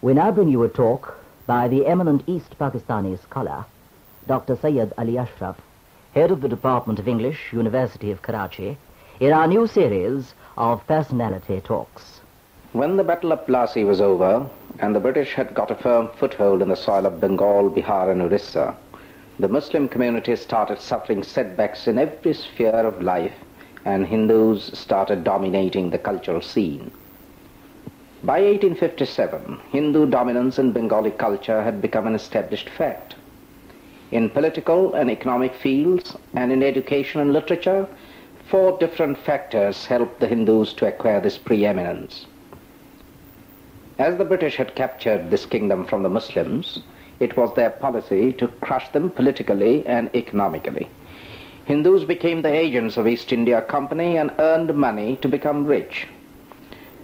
We now bring you a talk by the eminent East Pakistani scholar, Dr. Syed Ali Ashraf, head of the Department of English, University of Karachi, in our new series of personality talks. When the Battle of Plassey was over, and the British had got a firm foothold in the soil of Bengal, Bihar and Orissa, the Muslim community started suffering setbacks in every sphere of life, and Hindus started dominating the cultural scene. By 1857, Hindu dominance in Bengali culture had become an established fact. In political and economic fields, and in education and literature, 4 different factors helped the Hindus to acquire this preeminence. As the British had captured this kingdom from the Muslims, it was their policy to crush them politically and economically. Hindus became the agents of East India Company and earned money to become rich.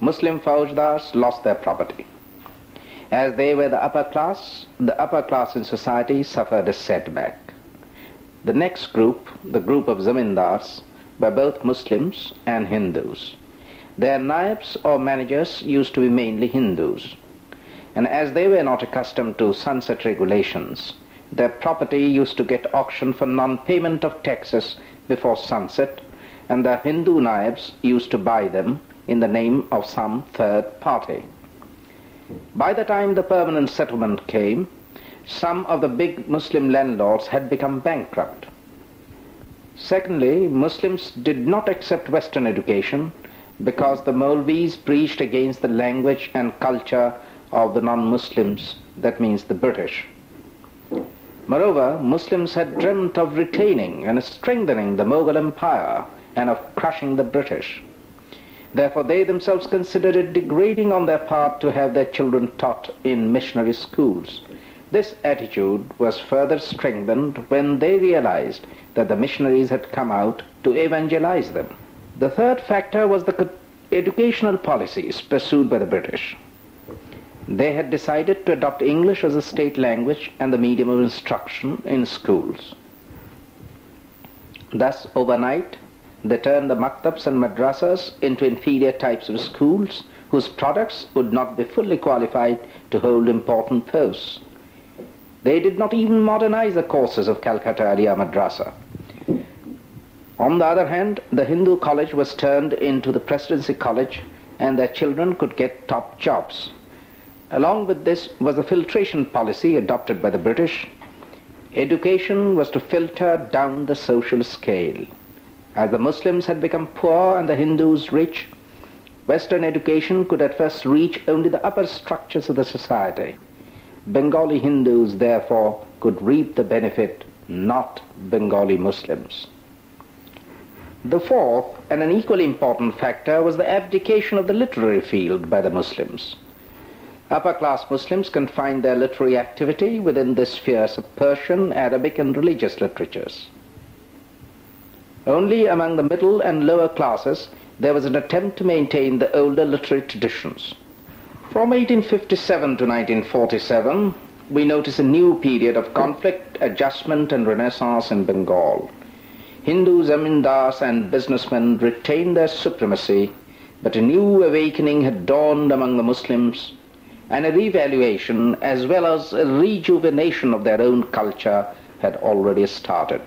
Muslim Faujdars lost their property. As they were the upper class in society suffered a setback. The next group, the group of zamindars, were both Muslims and Hindus. Their naibs or managers used to be mainly Hindus. And as they were not accustomed to sunset regulations, their property used to get auctioned for non-payment of taxes before sunset, and the Hindu naibs used to buy them in the name of some third party. By the time the permanent settlement came, some of the big Muslim landlords had become bankrupt. Secondly, Muslims did not accept Western education because the Maulvis preached against the language and culture of the non-Muslims, that means the British. Moreover, Muslims had dreamt of retaining and strengthening the Mughal Empire and of crushing the British. Therefore, they themselves considered it degrading on their part to have their children taught in missionary schools. This attitude was further strengthened when they realized that the missionaries had come out to evangelize them. The third factor was the educational policies pursued by the British. They had decided to adopt English as a state language and the medium of instruction in schools. Thus, overnight, they turned the maktabs and madrasas into inferior types of schools whose products would not be fully qualified to hold important posts. They did not even modernize the courses of Calcutta Aliyah Madrasa. On the other hand, the Hindu college was turned into the Presidency College, and their children could get top jobs. Along with this was the filtration policy adopted by the British. Education was to filter down the social scale. As the Muslims had become poor and the Hindus rich, Western education could at first reach only the upper structures of the society. Bengali Hindus, therefore, could reap the benefit, not Bengali Muslims. The fourth, and an equally important factor, was the abdication of the literary field by the Muslims. Upper-class Muslims confined their literary activity within the spheres of Persian, Arabic, and religious literatures. Only among the middle and lower classes there was an attempt to maintain the older literary traditions. From 1857 to 1947, we notice a new period of conflict, adjustment, and renaissance in Bengal. Hindu zamindars and businessmen retained their supremacy, but a new awakening had dawned among the Muslims, and a revaluation as well as a rejuvenation of their own culture had already started.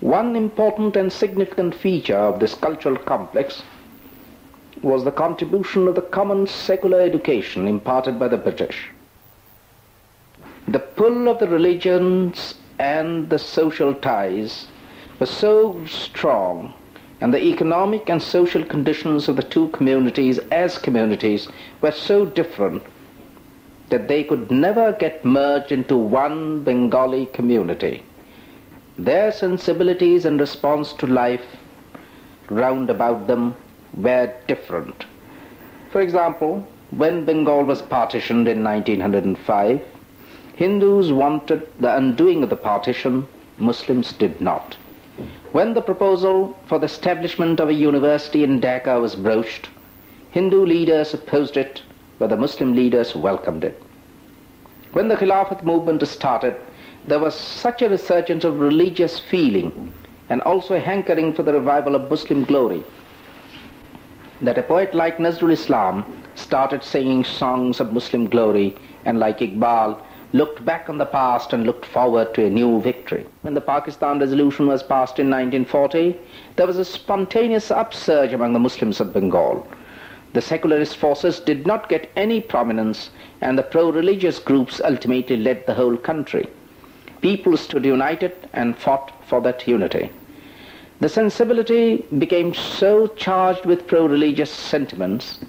One important and significant feature of this cultural complex was the contribution of the common secular education imparted by the British. The pull of the religions and the social ties were so strong, and the economic and social conditions of the two communities as communities were so different that they could never get merged into one Bengali community. Their sensibilities and response to life round about them were different. For example, when Bengal was partitioned in 1905, Hindus wanted the undoing of the partition, Muslims did not. When the proposal for the establishment of a university in Dhaka was broached, Hindu leaders opposed it, but the Muslim leaders welcomed it. When the Khilafat movement started, there was such a resurgence of religious feeling and also a hankering for the revival of Muslim glory that a poet like Nazrul Islam started singing songs of Muslim glory and, like Iqbal, looked back on the past and looked forward to a new victory. When the Pakistan Resolution was passed in 1940, there was a spontaneous upsurge among the Muslims of Bengal. The secularist forces did not get any prominence, and the pro-religious groups ultimately led the whole country. People stood united and fought for that unity. The sensibility became so charged with pro-religious sentiments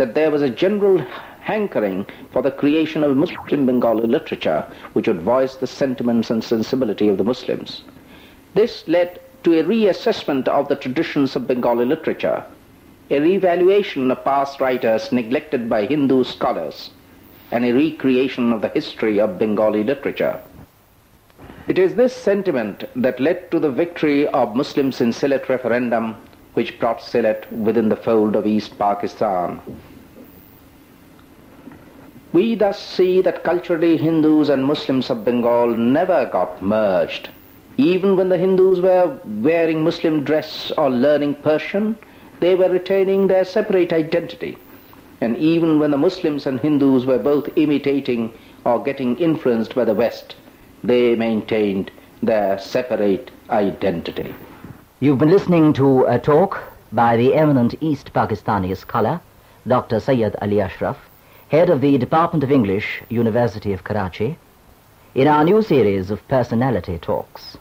that there was a general hankering for the creation of Muslim Bengali literature which would voice the sentiments and sensibility of the Muslims. This led to a reassessment of the traditions of Bengali literature, a revaluation of past writers neglected by Hindu scholars, and a recreation of the history of Bengali literature. It is this sentiment that led to the victory of Muslims in Sylhet referendum, which brought Sylhet within the fold of East Pakistan. We thus see that culturally Hindus and Muslims of Bengal never got merged. Even when the Hindus were wearing Muslim dress or learning Persian, they were retaining their separate identity. And even when the Muslims and Hindus were both imitating or getting influenced by the West, they maintained their separate identity. You've been listening to a talk by the eminent East Pakistani scholar, Dr. Syed Ali Ashraf, head of the Department of English, University of Karachi, in our new series of personality talks.